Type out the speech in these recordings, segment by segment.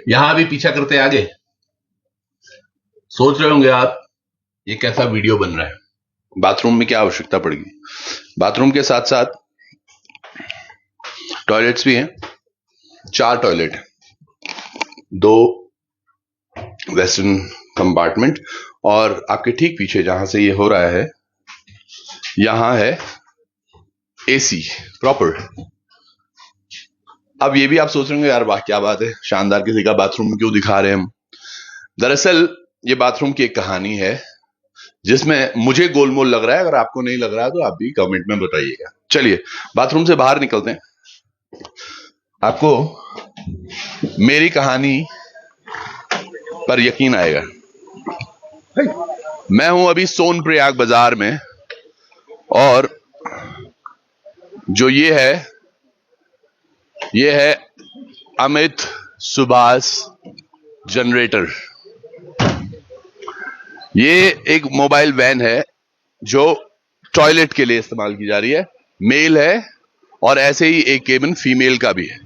यहां भी पीछा करते आगे। सोच रहे होंगे आप ये कैसा वीडियो बन रहा है, बाथरूम में क्या आवश्यकता पड़ेगी। बाथरूम के साथ साथ टॉयलेट्स भी हैं, 4 टॉयलेट, 2 वेस्टर्न कंपार्टमेंट, और आपके ठीक पीछे जहां से ये हो रहा है यहां है एसी प्रॉपर। अब ये भी आप सोच रहे होंगे यार वाह क्या बात है, शानदार किसी का बाथरूम क्यों दिखा रहे हैं हम। दरअसल ये बाथरूम की एक कहानी है जिसमें मुझे गोलमोल लग रहा है। अगर आपको नहीं लग रहा तो आप भी कमेंट में बताइएगा। चलिए बाथरूम से बाहर निकलते हैं, आपको मेरी कहानी पर यकीन आएगा। मैं हूं अभी सोनप्रयाग बाजार में, और जो ये है अमित सुभाष जनरेटर। ये एक मोबाइल वैन है जो टॉयलेट के लिए इस्तेमाल की जा रही है, मेल है, और ऐसे ही एक केबिन फीमेल का भी है।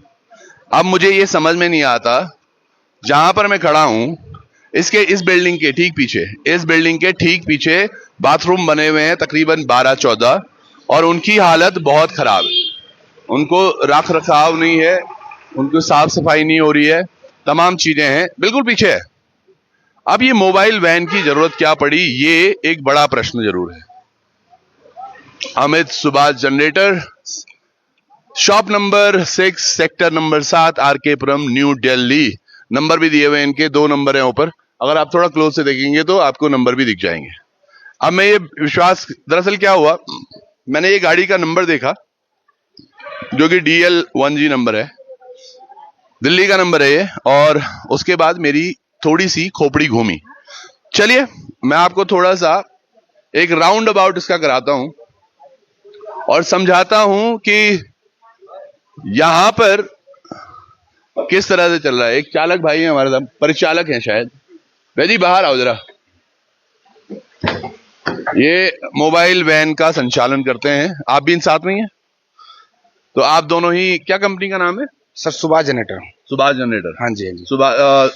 अब मुझे ये समझ में नहीं आता, जहां पर मैं खड़ा हूं इस बिल्डिंग के ठीक पीछे बाथरूम बने हुए हैं तकरीबन 12-14, और उनकी हालत बहुत खराब है। उनको रख रखाव नहीं है, उनको साफ सफाई नहीं हो रही है, तमाम चीजें हैं, बिल्कुल पीछे है। अब ये मोबाइल वैन की जरूरत क्या पड़ी, ये एक बड़ा प्रश्न जरूर है। Amit Subhash generator, shop number 6, sector number 7, RK Puram, new Delhi. Number भी दिए हुए इनके, 2 नंबर हैं ऊपर, अगर आप थोड़ा क्लोज से देखेंगे तो आपको नंबर भी दिख जाएंगे। अब मैं ये विश्वास, दरअसल क्या हुआ, मैंने ये गाड़ी का नंबर देखा जो कि DL1G नंबर है, दिल्ली का नंबर है ये, और उसके बाद मेरी थोड़ी सी खोपड़ी घूमी। चलिए मैं आपको थोड़ा सा एक राउंड अबाउट इसका कराता हूं और समझाता हूं कि यहां पर किस तरह से चल रहा है। एक चालक भाई है हमारे साथ, परिचालक हैं शायद, भाई बाहर आओ जरा। ये मोबाइल वैन का संचालन करते हैं, आप भी इन साथ में ही हैं, तो आप दोनों ही, क्या कंपनी का नाम है sir? Subhash generator. Subhash generator, हाँ जी हाँ जी।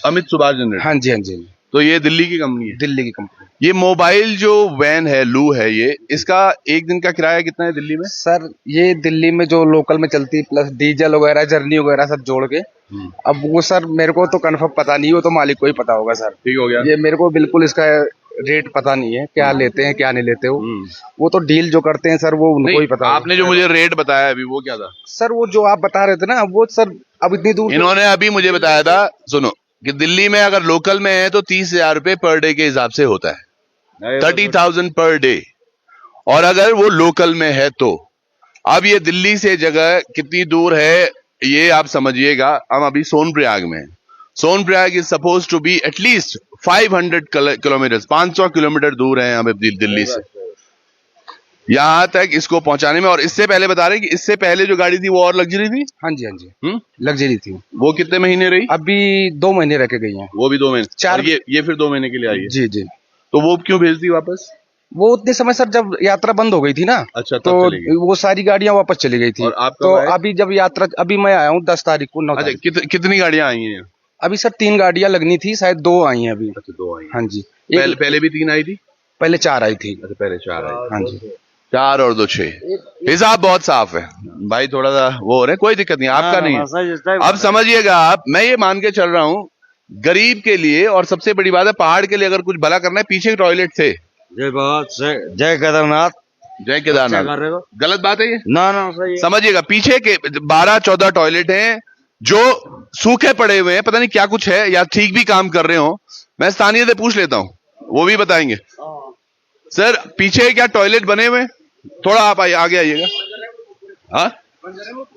अमित सुभाष जनरेटर। हाँ जी हाँ जी। तो ये दिल्ली की कंपनी है? दिल्ली की कंपनी। ये मोबाइल जो वैन है, लू है ये, इसका एक दिन का किराया कितना है दिल्ली में? सर ये दिल्ली में जो लोकल में चलती है प्लस डीजल वगैरह जर्नी वगैरह सब जोड़ के, अब वो सर मेरे को तो कंफर्म पता नहीं, वो तो मालिक को ही पता होगा सर। ठीक हो गया, ये मेरे को बिल्कुल इसका रेट पता नहीं है, क्या लेते हैं क्या नहीं लेते हो, वो तो डील जो करते हैं सर वो उनको ही पता। आपने जो मुझे रेट बताया अभी वो क्या था सर? वो जो आप बता रहे थे ना वो सर, अब इतनी दूर इन्होंने अभी मुझे बताया था, सुनो, कि दिल्ली में अगर लोकल में है तो 30,000 रुपए पर डे के हिसाब से होता है, 30,000 पर डे, और अगर वो लोकल में है तो। अब ये दिल्ली से जगह कितनी दूर है ये आप समझिएगा। हम अभी सोनप्रयाग में हैं। Sonprayag is suppose to be at least 500 kilometre, 500 kilometre दूर है हम दिल्ली से, यहां तक इसको पहुंचाने में। और इससे पहले बता रहे हैं कि इससे पहले जो गाड़ी थी वो और लग्जरी थी। हाँ जी हाँ जी, लग्जरी थी। वो कितने महीने रही? अभी 2 महीने रह के गई हैं। वो भी 2 महीने, 4। ये फिर 2 महीने के लिए आई है। जी जी। तो वो क्यों भेज दी वापस? वो उतने समय सर जब यात्रा बंद हो गई थी ना, अच्छा, तो वो सारी गाड़ियां वापस चली गई थी। और आप तो अभी जब यात्रा, अभी मैं आया हूँ 10 तारीख को, 9 तारीख। कितनी गाड़ियां आई हैं? अभी सर 3 गाड़ियां लगनी थी, शायद 2 आई हैं अभी। अच्छा, 2 आई। हाँ जी। पहले भी 3 आई थी? पहले 4 आई थी। अच्छा, पहले 4 आई। हाँ जी। 4 और 2 6। हिसाब बहुत साफ है भाई, थोड़ा सा वो हो रहे, कोई दिक्कत नहीं, आपका नहीं है। अब समझिएगा आप, मैं ये मान के चल रहा हूँ गरीब के लिए, और सबसे बड़ी बात है पहाड़ के लिए अगर कुछ भला करना है, पीछे टॉयलेट थे। जय केदारनाथ। जय केदारनाथ, गलत बात है ये? ना ना सही। समझिएगा पीछे के 12-14 टॉयलेट हैं जो सूखे पड़े हुए हैं, पता नहीं क्या कुछ है, या ठीक भी काम कर रहे हो। मैं स्थानीय से पूछ लेता हूँ, वो भी बताएंगे। सर पीछे क्या टॉयलेट बने हुए? थोड़ा आप आगे आइएगा। हाँ,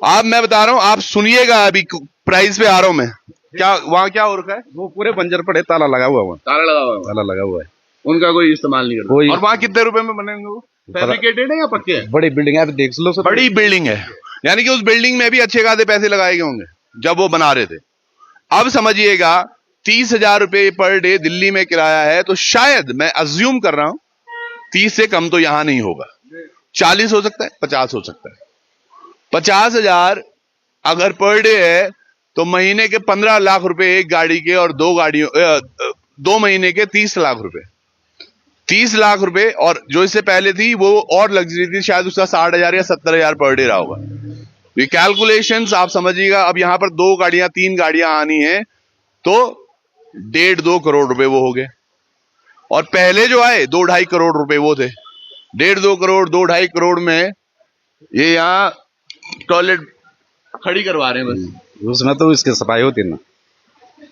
आप, मैं बता रहा हूँ, आप सुनिएगा, अभी प्राइस पे आ रहा हूं मैं। क्या वहाँ क्या हो रखा है? वो पूरे बंजर पड़े, ताला लगा हुआ है। ताला लगा हुआ है? ताला लगा हुआ है, उनका कोई इस्तेमाल नहीं करता। और वहाँ कितने रुपए में बनेंगे वो? फैब्रिकेटेड है या पक्के हैं? बड़ी बिल्डिंग है, आप देख लो सर। बड़ी बिल्डिंग है, यानी कि उस बिल्डिंग में भी अच्छे खासे पैसे लगाए गए होंगे जब वो बना रहे थे। अब समझिएगा 30,000 रुपए पर डे दिल्ली में किराया है, तो शायद मैं अज्यूम कर रहा हूं 30 से कम तो यहां नहीं होगा। 40 हो सकता है, 50 हो सकता है। 50,000 अगर पर डे है तो महीने के 15 लाख रुपए एक गाड़ी के, और 2 महीने के 30 लाख रुपए, 30 लाख रुपए। और जो इससे पहले थी वो और लग्जरी थी, शायद उसका 60,000 या 70,000 पर डे रहा होगा। ये कैलकुलेशंस आप समझिएगा। अब यहां पर 2 गाड़ियां 3 गाड़ियां आनी है तो 1.5-2 करोड़ रुपए वो हो गए। और पहले जो आए 2-2.5 करोड़ रुपए वो थे। 1.5-2 करोड़, 2-2.5 करोड़ में ये यहाँ टॉयलेट खड़ी करवा रहे हैं बस। उसमें तो इसकी सफाई होती है ना,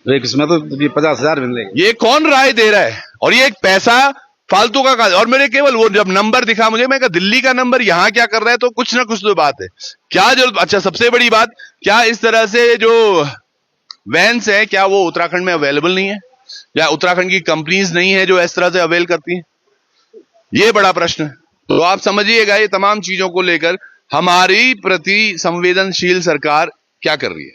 एक इसमें तो 50,000 मिलेंगे। ये कौन राय दे रहा है? और ये एक पैसा फालतू का। और मेरे केवल वो जब नंबर दिखा मुझे, मैं कहा दिल्ली का नंबर यहाँ क्या कर रहा है, तो कुछ ना कुछ तो बात है क्या। जो अच्छा, सबसे बड़ी बात, क्या इस तरह से जो वैन्स है क्या वो उत्तराखंड में अवेलेबल नहीं है, या उत्तराखंड की कंपनीज नहीं है जो इस तरह से अवेल करती हैं? ये बड़ा प्रश्न है। तो आप समझिएगा ये तमाम चीजों को लेकर हमारी प्रति संवेदनशील सरकार क्या कर रही है।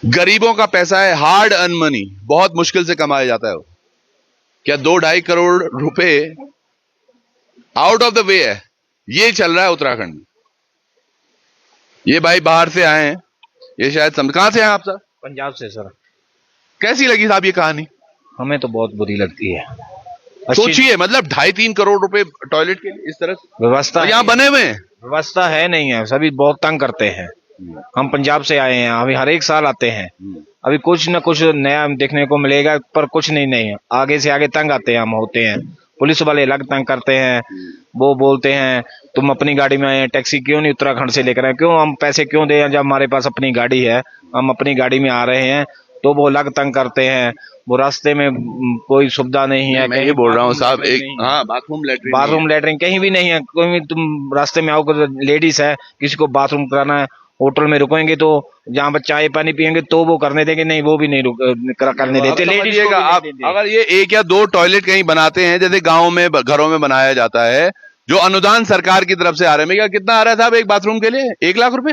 गरीबों का पैसा है, हार्ड अर्न मनी, बहुत मुश्किल से कमाया जाता है वो। क्या 2-2.5 करोड़ रुपए आउट ऑफ द वे है? ये चल रहा है उत्तराखंड में। ये भाई बाहर से आए हैं, ये शायद कहां से हैं आप सर? पंजाब से सर। कैसी लगी साहब ये कहानी? हमें तो बहुत बुरी लगती है। सोचिए, मतलब 2.5-3 करोड़ रुपए टॉयलेट के लिए इस तरह से व्यवस्था यहाँ बने हुए हैं। व्यवस्था है नहीं है, सभी बहुत तंग करते हैं। हम पंजाब से आए हैं, अभी हर एक साल आते हैं, अभी कुछ न कुछ नया देखने को मिलेगा, पर कुछ नहीं है। आगे से आगे तंग आते हैं, हम होते हैं। पुलिस वाले अलग तंग करते हैं, वो बोलते हैं तुम अपनी गाड़ी में आए हैं, टैक्सी क्यों नहीं उत्तराखंड से लेकर आए, क्यों हम पैसे क्यों दें जब हमारे पास अपनी गाड़ी है, हम अपनी गाड़ी में आ रहे हैं। तो वो अलग तंग करते हैं। वो रास्ते में कोई सुविधा नहीं है। मैं ये बोल रहा हूँ साहब, एक बाथरूम लेटरिन कहीं भी नहीं है। कोई भी तुम रास्ते में आओगे, लेडीज है, किसी को बाथरूम कराना है, होटल में रुकेंगे तो जहाँ पर चाय पानी पियेंगे तो वो करने देंगे, नहीं वो भी नहीं करने देते लेडीज को। आप अगर ये 1 या 2 टॉयलेट कहीं बनाते हैं, जैसे गाँव में घरों में बनाया जाता है, जो अनुदान सरकार की तरफ से आ रहे हैं, क्या कितना आ रहा है साहब एक बाथरूम के लिए? 1 लाख रुपए?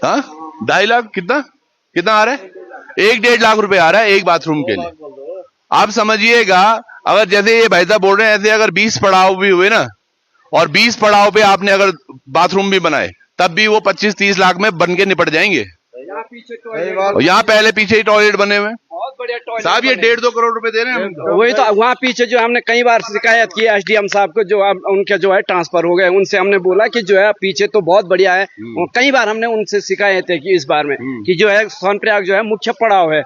2.5 लाख? कितना आ रहा है? 1-1.5 लाख रुपए आ रहा है एक बाथरूम के लिए। आप समझिएगा, अगर जैसे ये भाई साहब बोल रहे हैं, ऐसे अगर 20 पड़ाव भी हुए ना, और 20 पड़ाव पे आपने अगर बाथरूम भी बनाए, तब भी वो 25-30 लाख में बन के निपट जाएंगे। और यहाँ पहले पीछे ही टॉयलेट बने हुए साहब, ये 1.5-2 करोड़ रुपए दे रहे हैं। वही तो वहाँ पीछे जो हमने कई बार शिकायत की एसडीएम साहब को, जो उनके जो है ट्रांसफर हो गए, उनसे हमने बोला कि जो है पीछे तो बहुत बढ़िया है। कई बार हमने उनसे शिकायतें की इस बार में कि जो है सोनप्रयाग जो है मुख्य पड़ाव है,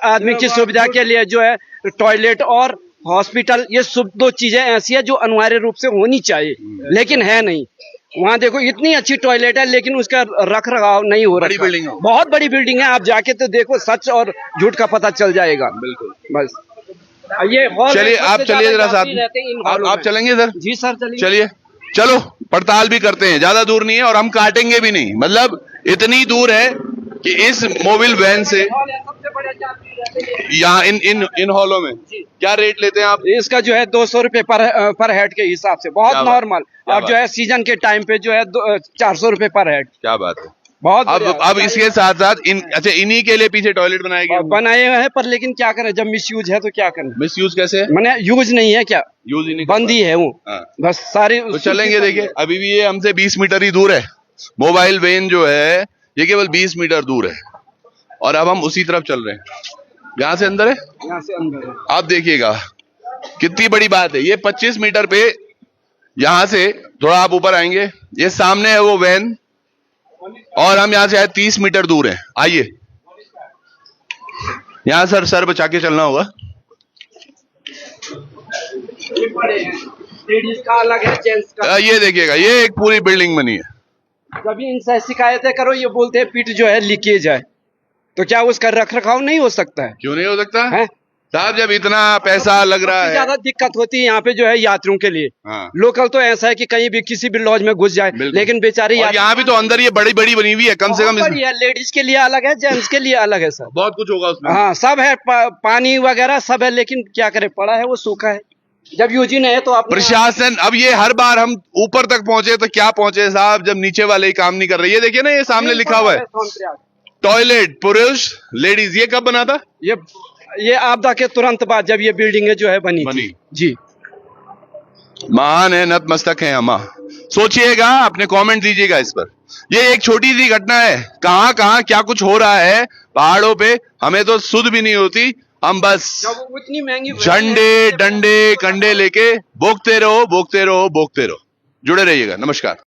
आदमी की सुविधा के लिए जो है टॉयलेट और हॉस्पिटल, ये 2 चीजें ऐसी है जो अनिवार्य रूप से होनी चाहिए, लेकिन है नहीं। वहाँ देखो इतनी अच्छी टॉयलेट है, लेकिन उसका रख रखाव नहीं हो रहा। बहुत बड़ी बिल्डिंग है, आप जाके तो देखो, सच और झूठ का पता चल जाएगा। बिल्कुल, बस ये चलिए, आप चलिए जरा साथ, आप चलेंगे सर? जी सर, चलिए, चलो पड़ताल भी करते हैं, ज्यादा दूर नहीं है और हम काटेंगे भी नहीं। मतलब इतनी दूर है कि इस मोबाइल वैन से यहाँ इन हॉलों में क्या रेट लेते हैं आप? इसका जो है 200 रुपए पर हेड के हिसाब से, बहुत नॉर्मल। और जो है सीजन के टाइम पे जो है 400 रुपए पर हेड। क्या बात है, बहुत। अब इसके साथ साथ इन्हीं के लिए पीछे टॉयलेट बनाए हुए हैं, पर लेकिन क्या करें, जब मिसयूज है तो क्या करें। मिसयूज कैसे? मैंने यूज नहीं है, क्या यूज ही नहीं, बंद ही है वो। बस सारी तो चलेंगे। देखिए अभी भी ये हमसे 20 मीटर ही दूर है, मोबाइल वैन जो है ये केवल 20 मीटर दूर है, और अब हम उसी तरफ चल रहे हैं। यहाँ से अंदर है, यहाँ से अंदर है। आप देखिएगा कितनी बड़ी बात है। ये 25 मीटर पे, यहां से थोड़ा आप ऊपर आएंगे, ये सामने है वो वैन, और हम यहां से शायद 30 मीटर दूर हैं। आइए, यहां सर बचा के चलना होगा। लेडीज का अलग है, जेंट्स का। ये देखिएगा, ये एक पूरी बिल्डिंग बनी है। जब इनसे शिकायतें करो, ये बोलते हैं पीठ जो है लीकेज है, तो क्या उसका रख रखाव नहीं हो सकता है? क्यों नहीं हो सकता है साहब, जब इतना पैसा लग रहा है। ज्यादा दिक्कत होती है यहाँ पे जो है यात्रियों के लिए। लोकल तो ऐसा है कि कहीं भी किसी भी लॉज में घुस जाए, लेकिन बेचारे यहाँ भी तो अंदर ये बड़ी बड़ी बनी हुई है, कम से कम लेडीज के लिए अलग है, जेंट्स के लिए अलग है सर। बहुत कुछ होगा उसमें। हाँ, सब है, पानी वगैरह सब है, लेकिन क्या करे, पड़ा है वो सूखा है। जब यूजी नहीं है तो आप प्रशासन, अब ये हर बार हम ऊपर तक पहुंचे तो क्या पहुंचे साहब, जब नीचे वाले ही काम नहीं कर रहे। ये देखिए ना, ये सामने लिखा हुआ है टॉयलेट पुरुष लेडीज। ये कब बना था? ये आपदा के तुरंत बाद, जब ये बिल्डिंग जो है बनी। जी, महान है, नतमस्तक है अम्मा। सोचिएगा, अपने कमेंट दीजिएगा इस पर। ये एक छोटी सी घटना है, कहां कहां क्या कुछ हो रहा है पहाड़ों पे, हमें तो सुध भी नहीं होती। हम बस इतनी महंगी झंडे डंडे कंडे लेके बोकते रहो, बोकते रहो, बोकते रहो। जुड़े रहिएगा। नमस्कार।